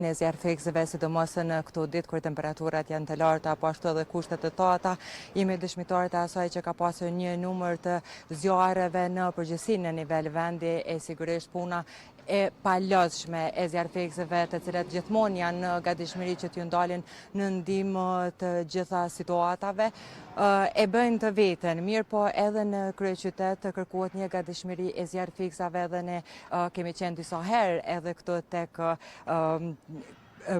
Në zjarrfikësve, sidomos në këto ditë kur temperaturat janë të larta apo ashtu edhe kushtet të tata, jemi dëshmitar të asaj që ka pasur një numër të zjarreve në përgjithësi në nivel vendi e sigurisht puna e palodhshme e zjarrfikësve, të cilat gjithmonë janë në gatishmëri që t'ju ndalin në ndihmë të gjitha situatave, e bëjnë të veten, mirë po edhe në kryeqytet kërkohet një gatishmëri e zjarrfikësve dhe ne kemi qenë disa herë edhe këtu tek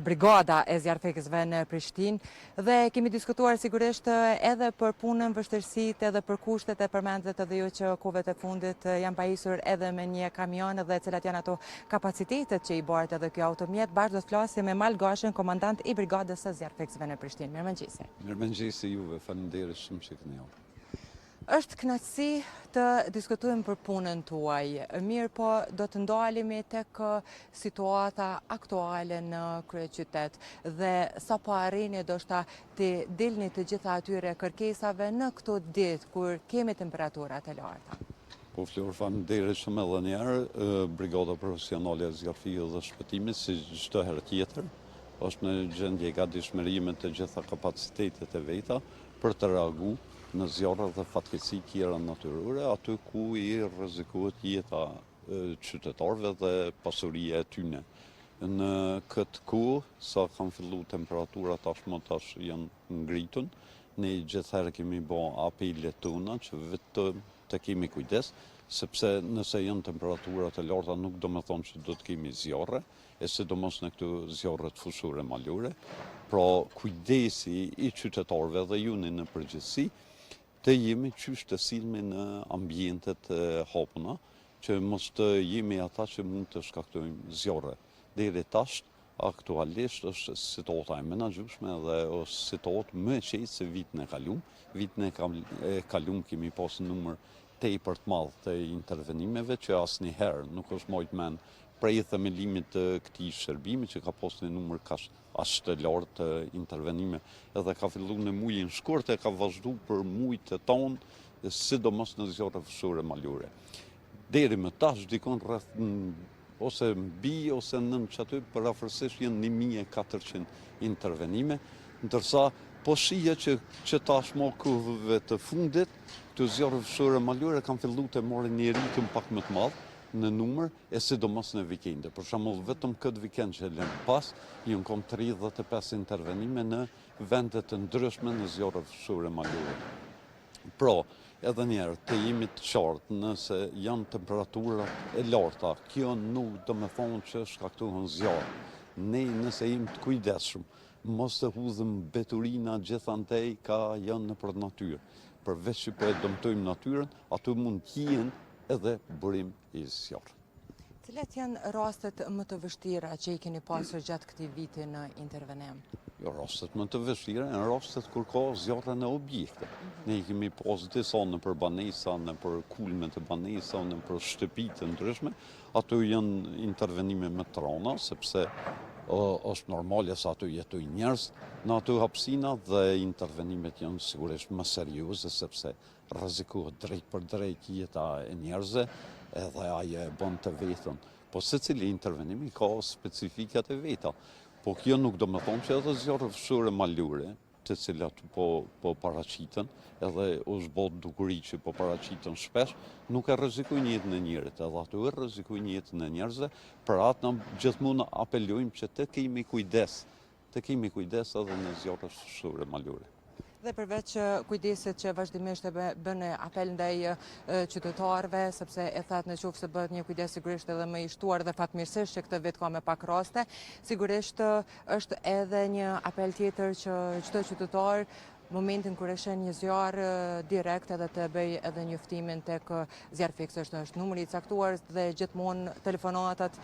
brigada e zjarrfikësve në Prishtinë dhe kemi diskutuar sigurisht edhe për punën, vështirësitë edhe për kushtet e përmendët edhe ju që kohëve të fundit janë pajisur edhe me një kamion dhe cilat janë ato kapacitetet që i bartë edhe kjo automjet. Bashkë do të flasim me Mal Gashën, komandant i brigadës së zjarrfikësve në Prishtinë. Mirëmëngjesi. Mirëmëngjesi juve, faleminderit shumë që keni ardhur. Është kënaqësi të diskutojmë për punën tuaj, mirë po do të ndalemi tek situata aktuale në kryeqytet dhe sa po arrini ndoshta të dilni të gjitha atyre kërkesave në këto ditë kur kemi temperaturat e larta. Po Flor, faleminderit shumë edhe një herë. Brigada profesionale e zjarrfikës dhe shpëtimit, si çdo herë tjetër, është në gjendje gatishmëri me të gjitha kapacitetet e veta për të reaguar në zjarre dhe fatkeqësi tjera natyrore, aty ku i rrezikohet jeta qytetarëve dhe pasuria e tyre. Në këtë kohë, sa kanë filluar temperaturat tashmë janë ngritur, ne gjithherë kemi bërë apelet tona që vetëm të kemi kujdes, sepse nëse janë temperaturat e larta nuk do të thonë që do të kemi zjarre, e sidomos në këto zjarret fushore malore. Pra kujdesi i qytetarëve dhe juni në përgjithësi, të jemi qysh të silmi në ambientet hapuna, që mos të jemi ata që mund të shkaktojmë zjarre. Deri tash, aktualisht është situata e menaxhueshme dhe është situatë më e qetë se vitin e kaluar. Vitin e kaluar kemi pas numër tepër të madh të intervenimeve që asnjëherë nuk është marrë mend prej themelimit të këtij shërbimi që ka pas një numër aq të lartë të intervenime, edhe ka filluar në muajin shkurt e ka vazhduar për muajt e tonë, sidomos në zjarret fushore malore. Deri më tash dikon rreth ose mbi ose nën çaty përafërsisht janë 1400 intervenime, ndërsa po shihet që tashmë kohëve të fundit këto zjarre fushore malore kanë filluar të marrin një ritëm pak më të madh në numër e sidomos në vikende. Për shembull, vetëm këtë vikend që lëm pas, janë kom 35 intervenime në vende të ndryshme në zjarre fushore malore. Pra, edhe njerë, të jemi të qartë, nëse janë temperaturat e larta, kjo nuk do me thonë që shkaktohen zjarre. Ne nëse jemi të kujdesshëm, mos të hudhëm beturina gjithandej ka janë nëpër natyrë. Përveç që po e dëmtojmë natyrën, ato mund të jenë edhe burim i zjarrit. Cilat janë rastet më të vështira që i keni pasur gjatë këtij viti në intervenim? Rastet më të vështira janë rastet kur ka zjarre në objekte. Ne kemi pas disa nëpër banesa, nëpër kulme të banesa, nëpër shtëpi të ndryshme. Ato janë intervenime më të rënda, sepse është normale se ato jetojnë njerëz në ato hapësina dhe intervenimet janë sigurisht më serioze sepse rrezikohet drejt për drejt jeta e njerëzve edhe ajo e bën të vetën. Po secili intervenim ka specifikat e veta. Po kjo nuk do të thonë që edhe zjarre fushore malore, të cilat po paraqiten, edhe është botë dukuri që po paraqiten shpesh, nuk e rrezikojnë jetën e njerit, edhe ato e rrezikojnë jetën e njerëzve, për atë na gjithmonë apelojmë që të kemi kujdes edhe në zjarret fushore malore. Dhe përveç kujdesit që vazhdimisht e bën apel ndaj qytetarëve, sepse e thatë në qoftë se bëhet një kujdes sigurisht edhe më i shtuar dhe fatmirësisht që këtë vit ka me pak raste, sigurisht është edhe një apel tjetër që çdo qytetar momentin kur e sheh një zjarr direkt edhe të bëj edhe njoftimin tek zjarrfikës, është numri i caktuar dhe gjithmonë telefonatat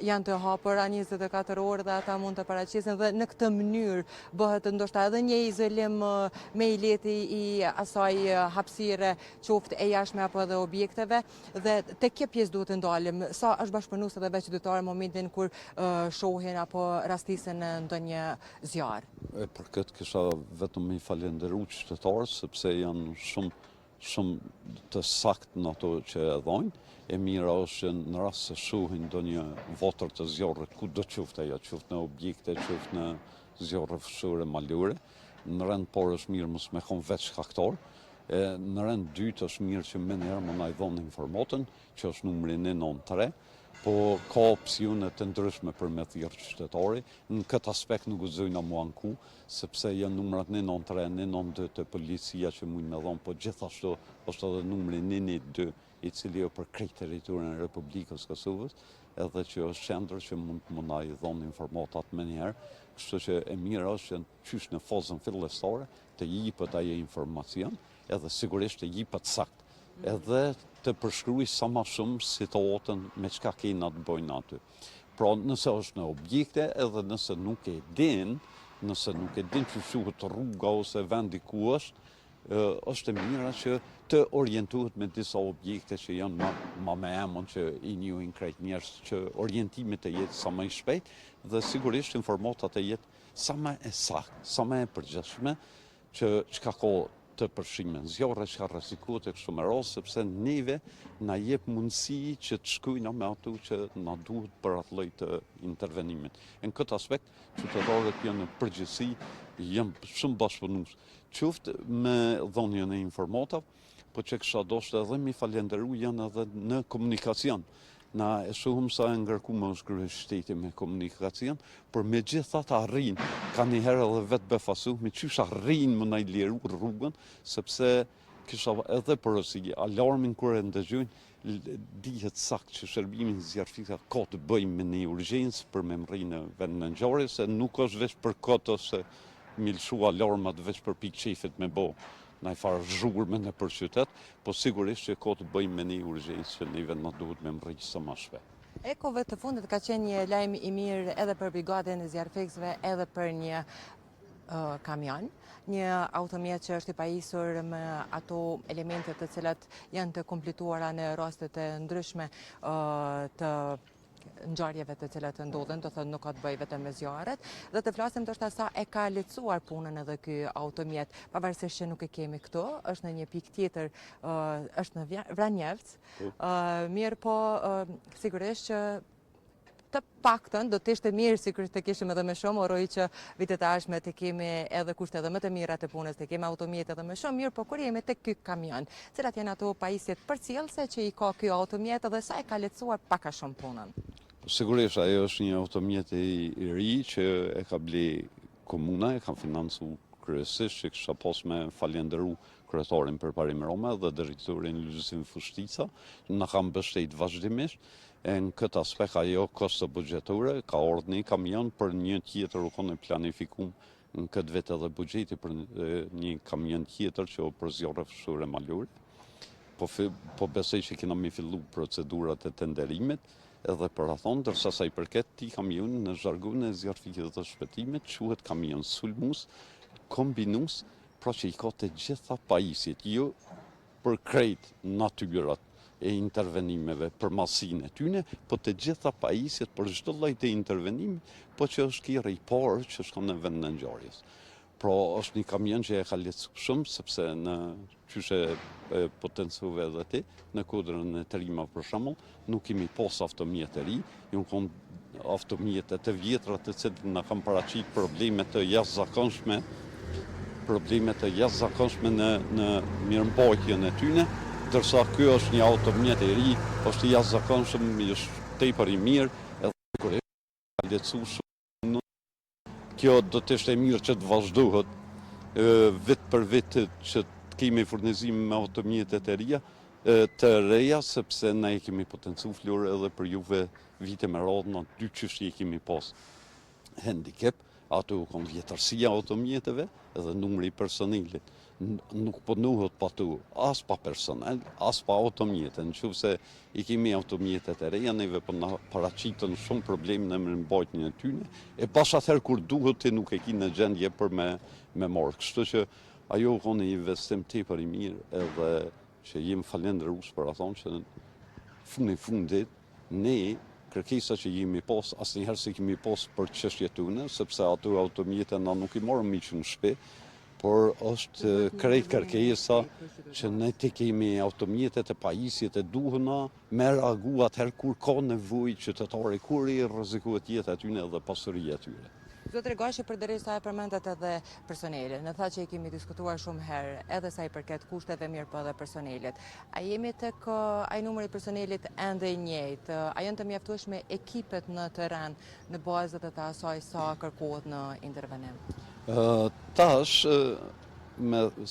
janë të hapura 24 orë dhe ata mund të paraqiten dhe në këtë mënyrë bëhet ndoshta edhe një izolim me i lehti i asaj hapësire qoftë e jashtme apo edhe objekteve dhe tek kjo pjesë duhet të ndalim. Sa është bashkëpunues edhe veç qytetarë në momentin kur shohin apo rastisen në ndonjë zjarr? Për këtë kisha vetëm i falenderuar qytetarët sepse janë shumë shumë të sakt në ato që e dhojnë. E mira është që në rast se shohin ndonjë votër të zjarrit, ku do qoftë ajo, qoftë në objekte, qoftë në zjarre fshore malore, në rend por është mirë mos me kon veç shkaktor. Në rend dytë është mirë që më njëherë më na i dhonë informatën, që është numri 193, po ka opsione të ndryshme për me thirrë qytetari. Në këtë aspekt nuk guxojna mua anku, sepse janë numrat 193, 192 të policia që mund me dhonë, po gjithashtu është edhe numri 112, i cili jo për krejt territorin e Republikës Kosovës, edhe që është qendër që mund të na i dhonë informatat më njëherë. Kështu që e mirë është që qysh në fazën fillestare të jipet ajo informacion, edhe sigurisht të jipet sakt, edhe të përshkruaj sa më shumë situatën me çka kena të bëjnë aty. Pra nëse është në objekte, edhe nëse nuk e din që quhet rruga ose vendi ku është e mira që të orientohet me disa objekte që janë ma me emën që i njohin krejt njerëz, që orientimit të jetë sa më i shpejt dhe sigurisht informatat të jetë sa më e saktë, sa më e përgjithshme, që çka ka të përshime në zjarre, çka rrezikohet e kështu me radhë, sepse neve na jep mundësi që të shkojna me ato që na duhet për atë lloj të intervenimit. Në këtë aspekt, qytetarët janë në përgjithësi janë shumë bashkëpunues, qoftë me dhënien e informatave, po që kisha dashur edhe mi falenderu janë edhe në komunikacion. Na e shohim sa e ngarkuar është kryeshteti me komunikacion, por megjithatë arrin, ka një herë edhe vetë befasuar qysh arrin më na i liru rrugën, sepse kisha edhe porosi, alarmin kur e ndëgjojnë, dihet sakt që shërbimi i zjarfikave ka të bëjë me një urgjencë për me mri në vendin e ngjarjes, se nuk është veç për kot ose mi lshu alarmat veç për pikë qefit me bo në i farë zhurme në për qytet, po sigurisht që ka të bëjmë me një urgjencë që neve na duhet me mrejtë sa më shpejt. Kohëve të fundit ka qenë një lajm i mirë edhe për brigadën e zjarfikësve, edhe për një kamion, një automjet që është i pajisur me ato elementet të cilat janë të kompletuara në rastet e ndryshme të ngjarjeve të cilat ndodhen, do thënë nuk ka të bëjë vetëm me zjarret, dhe të flasim ndoshta sa e ka lehtësuar punën edhe ky automjet, pavarësisht që nuk e kemi këtu, është në një pikë tjetër, është në Vranjevc, mirë po sigurisht që të paktën do të ishte mirë sigurisht të kishim edhe më shumë, uroj që vitet e ardhshme të kemi edhe kushte edhe më të mira të punës, të kemi automjet edhe më shumë mirë, po kur jemi tek ky kamion, cilat janë ato pajisjet përcjellëse që i ka ky automjet edhe sa e ka lehtësuar pak a shumë punën. Sigurisht ajo është një automjet i ri që e ka ble komuna, e ka financu kryesisht, që kisha pas me falenderu kryetarin Përparim Roma dhe drejtorin Lulzim Fushtica, na ka mbështet vazhdimisht. Në këtë aspekt ajo kosto buxhetore ka ardhur një kamion për një tjetër u konë planifikuar në këtë vit edhe buxheti për një kamion tjetër që për zjarre fshore malore. Po besoj që kena me fillu procedurat e tenderimit edhe për athon, dërsa sa i përket ti kamion në zhargun e zjarfikit dhe shpëtimit, quhet kamion sulmus, kombinus, pra që i ka të gjitha pajisjet, jo për krejt natyrat e intervenimeve për masin e tyne, po të gjitha pajisjet për çdo lloj të intervenimi, po që është kira i parë që shkon në vend në ngjarjes. Pra është një kamion që e ka lehtësuar shumë, sepse në qyshe potencuve edhe ti, në kodrën e Terima për shembull, nuk kemi pas automjet të ri, janë konë automjet të vjetra të cilat na kanë paraqit probleme të jashtëzakonshme në mirëmbajtjen e tyne, ndërsa ky është një automjet i ri, është i jashtëzakonshëm, është tepër i mirë, edhe sigurisht ka lehtësuar shumë. Kjo do të ishte mirë që të vazhdohet vit për vit që të kemi furnizim me automjetet të reja, sepse na i kemi potencu flore edhe për juve vite me radhë në dy çështje i kemi pas handicap, ato u konë vjetërsia automjeteve edhe numri i personelit. Nuk punohet pa tu, as pa personel, as pa automjete. Nëse i kemi automjetet e reja, neve po na paraqiten shumë probleme në mirëmbajtjen e tyre, e pas atëherë kur duhet ti nuk e ki në gjendje për me marrë. Kështu që ajo ka një investim tepër i mirë, edhe që jem falendërues për ato që në fundit ne kërkesa që jemi pas, asnjëherë se kemi pas për çështjet tona, sepse ato automjete na nuk i morëm miq në shtëpi, por është krejt kërkesa që ne të kemi automjetet e pajisjet e duhuna me reagu atëherë kur ka nevojë qytetari, kur i rrezikohet jeta e tyre dhe pasuria e tyre. Zotri Gashi, përderisa e përmendat edhe personelin, në tha që i kemi diskutuar shumë herë, edhe sa i përket kushteve mirë po edhe personelit. A jemi tek ai numri i personelit ende i njëjtë? A janë të mjaftueshme ekipet në terren në bazët e të asaj sa kërkohet në intervenim? Tash,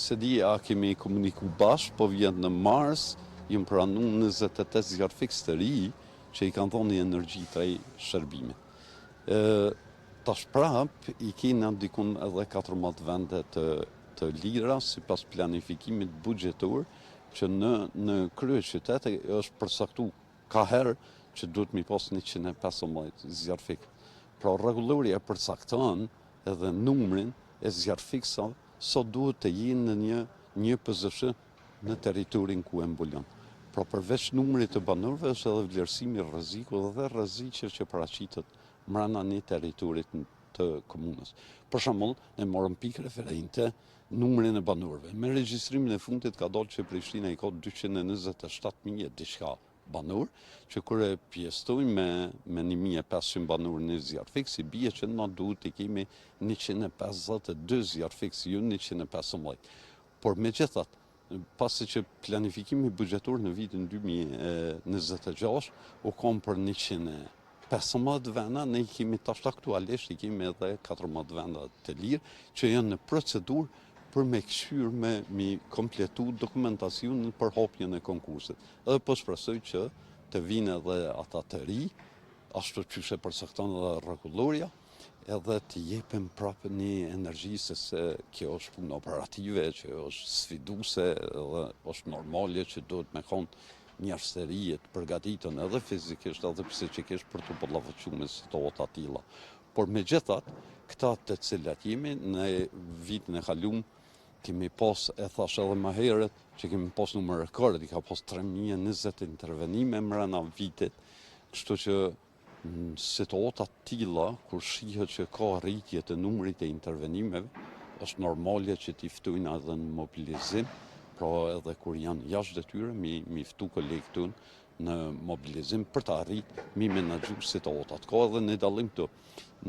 se di a kemi komuniku bashkë, po vjen në mars, jëmë pranu 28 zjarë fiks të ri që i kanë thonë energji të shërbime. Tash prap i kena dikun edhe 14 vende të lira si pas planifikimit buxhetor që në krye qytete është përsaktu ka herë që duhet mi pas 115 zjarë fik. Pra rregullori e përsakton edhe numrin e zjarë fiksa sa duhet të jenë në një PZSH në teritorin ku e mbulon. Pra përveç numrit të banorëve është edhe vlerësimi rreziku dhe rreziqe që paraqitet mbrana një teritorit të komunës. Për shembull, ne morëm pikë referente numrin e banorëve. Me regjistrimin e fundit ka dalë që Prishtina i ka 227.000 diçka banor, që kur e pjestojmë me 1.500 banor në zjarë fiks, i bie që na duhet të kemi 152 zjarë fiks, jo 115. Por megjithatë, pasi që planifikimi buxhetor në vitin 2026 u kom për 115 venda, ne i kemi tash aktualisht i kemi edhe 14 venda të lirë që janë në procedurë për me këshyr me kompletu dokumentacionin për hapjen e konkursit. Edhe po shpresoj që të vinë edhe ata të ri, ashtu që se përcakton edhe rregulloria, edhe të jepim prapë një energji se kjo është punë operative, që është sfiduese dhe është normale që duhet me konë njerëzërie të përgatitën edhe fizikisht edhe psikikisht për të ballafaqur me situata të tilla. Por megjithatë, këta të cilat jemi në vitin e kaluar kemi pas, e thash edhe më herët, që kemi pas numër rekord, i ka pas 3020 intervenime mbrana vitit, kështu që në situata të tilla, kur shihet që ka rritje të numrit e intervenimeve, është normale që t'i ftojnë edhe në mobilizim, pra edhe kur janë jashtë detyre, mi ftu kolegë tonë në mobilizim për të arritë mi menaxhu situatat. Ka edhe një dallim këtu.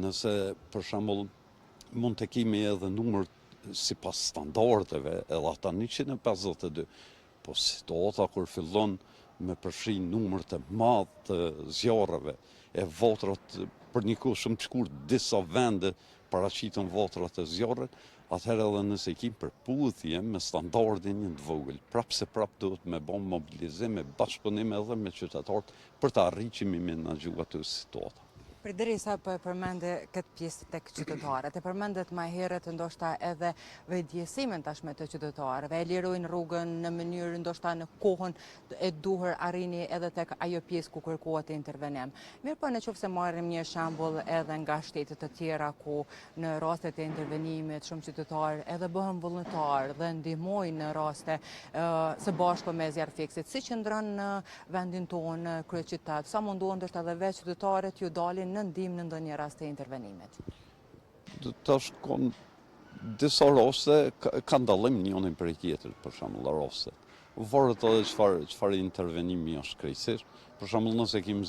Nëse për shembull mund të kemi edhe numër si pas standardeve, edhe ata 152, po situata kur fillon me përfshi numër të madh të zjarreve, e votrat për një kohë shumë të shkurt disa vende paraqiten votrat e zjarrit, atëherë edhe nëse i kim përputhje me standardin një të vogël, prapë se prapë duhet me bën mobilizim, me bashkëpunim edhe me qytetarët për të arritur që mi menaxhu atë situatë. Përderisa po e përmende këtë pjesë tek qytetarët, e përmendet më herët ndoshta edhe vetëdjesimin tashme të qytetarëve, e lirojnë rrugën në mënyrë ndoshta në kohën e duhur arrini edhe tek ajo pjesë ku kërkohet intervenim. Mirë po nëse marrim një shembull edhe nga shtetet të tjera ku në rastet e intervenimit shumë qytetarë edhe bëhen vullnetar dhe ndihmojnë në raste së bashku me zjarr fiksit, si qëndron në vendin tonë në kryeqytet, sa munduan ndoshta edhe vetë qytetarët ju dalin në ndihmë në ndonjë rast të intervenimit? Tash disa raste kanë dallim njërin prej tjetrit, për shembull raste. Varet edhe çfarë intervenimi është krejtësisht. Për shembull nëse kemi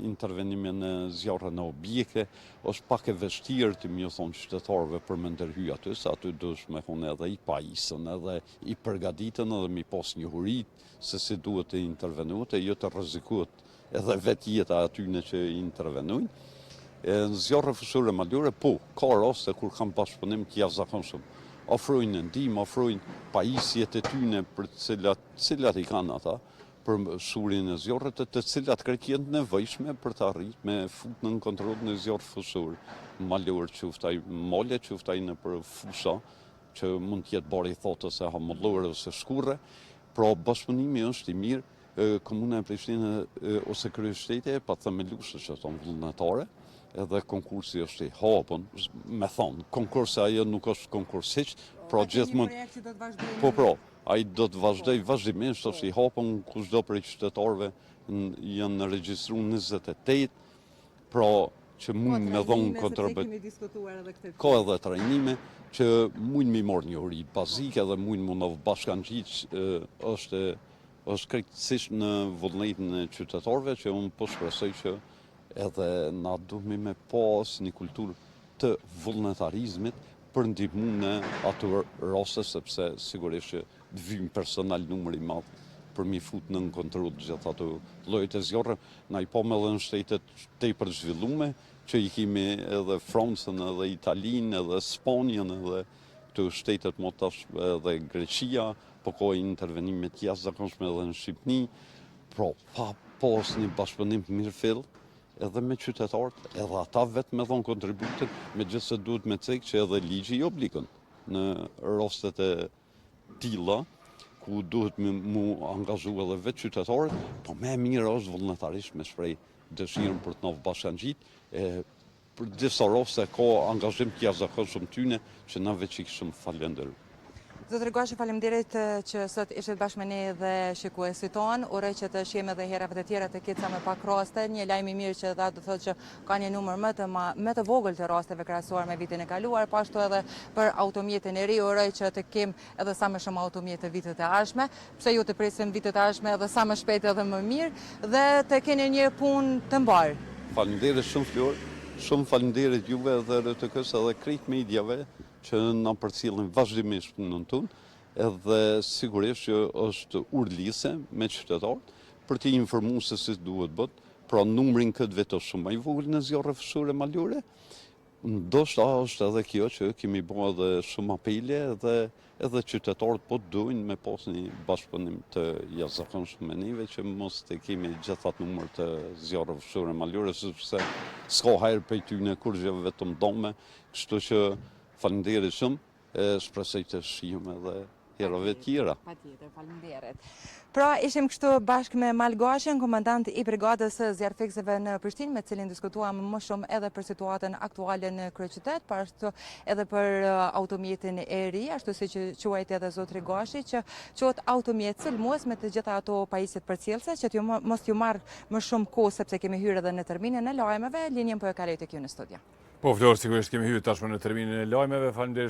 intervenime në zjarre në objekte, është pak e vështirë të më thonë qytetarëve për me ndërhy aty, se aty duhet me thonë edhe i pajisën, edhe i përgatitën edhe mi pas njohurit se si duhet të intervenohet e jo të rrezikohet edhe vetë jeta atyne që intervenojnë. Në zjarre fusore malore, po, ka raste kur kam bashkëpunim të jashtëzakonshëm. Ofrojnë ndihmë, ofrojnë pajisjet e tyne për cilat i kanë ata, për shurin e zjarrit, të cilat krejt janë të nevojshme për të arritur me fut në kontroll në zjarr fusor malor, qoftaj male, qoftaj në për fusha, që mund të jetë bari thotë ose hamollore ose shkurre. Pra bashkëpunimi është i mirë. Komuna e Prishtinës ose kryeshteti pa themeluar që tonë vullnetare, edhe konkursi është i hapur, me thonë, konkursi ajo nuk është konkurs hiç, pra gjithmonë. Po, ai do të vazhdoj vazhdimisht, është i hapur kushdo prej qytetarëve janë regjistruar 28, pra që mund me dhonë kontribut. Ka edhe trajnime që mund mi morë një uri bazike dhe mund në bashkangjitë është krejtësisht në vullnetin e qytetarëve që unë po shpresoj që edhe na duhemi me pas një kulturë të vullnetarizmit për ndihmu në ato raste sepse sigurisht që të vijmë personal numër i madh për mi fut në kontroll gjithë ato llojet e zjarreve. Na i po me edhe në shtetet tepër zhvillume që i kemi edhe Francën, edhe Italinë, edhe Spanjën, edhe të shtetet më tash edhe Greqia, po ka intervenime të jashtëzakonshme edhe në Shqipëni, pra pa pas një bashkëpunim të mirëfill edhe me qytetarët, edhe ata vetë me dhonë kontributin, megjithëse duhet me cek që edhe ligji i obligon në rastet e tilla, ku duhet mu angazhu edhe vetë qytetarët, po me mirë është vullnetarisht me shprej dëshirën për të novë bashkangjit, për disa raste ka angazhim të jashtëzakonshëm tyne që na veç i kishim falenderuar. Zotëri Gashi, faleminderit që sot ishit bashkë me ne dhe shikuesit tonë. Uroj që të shihemi edhe herave të tjera të ketë sa më pak raste. Një lajm i mirë që do thotë që ka një numër më të vogël të rasteve krahasuar me vitin e kaluar, po ashtu edhe për automjetin e ri. Uroj që të kem edhe sa më shumë automjet të vitit të ardhshme, pse ju të presim vitet e ardhshme edhe sa më shpejt edhe më mirë dhe të keni një punë të mbarë. Faleminderit shumë Flor, shumë faleminderit juve edhe RTK-s edhe krejt mediave që na përcjellin vazhdimisht punën tonë, edhe sigurisht që është urlise me qytetarët për të informuar se si duhet bët, pra numrin këtë vetë është shumë i vogël në zjarre fshore malore. Ndoshta është edhe kjo që kemi bërë edhe shumë apele edhe qytetarët po dojnë me pas një bashkëpunim të jashtëzakonshëm me neve që mos të kemi gjithat numër të zjarre fshore malore, sepse s'ka hajër prej tyne kur gjë vetëm dome, kështu që faleminderit shumë, shpresoj të shihemi edhe herave tjera. Patjetër, faleminderit. Pra, ishim kështu bashkë me Mal Gashin, komandant i brigadës së zjarrfikseve në Prishtinë, me cilin diskutuam më shumë edhe për situatën aktuale në kryeqytet, por ashtu edhe për automjetin e ri, ashtu siç quajti edhe zotri Gashi, që quhet automjet sulmues me të gjitha ato pajisjet përcjellëse, që mos t'ju marr më shumë kohë sepse kemi hyrë edhe në terminin e lajmeve, linjën po e kaloj tek ju në studio. Po Flor, sigurisht kemi hyrë tashmë në terminin e lajmeve. Faleminderit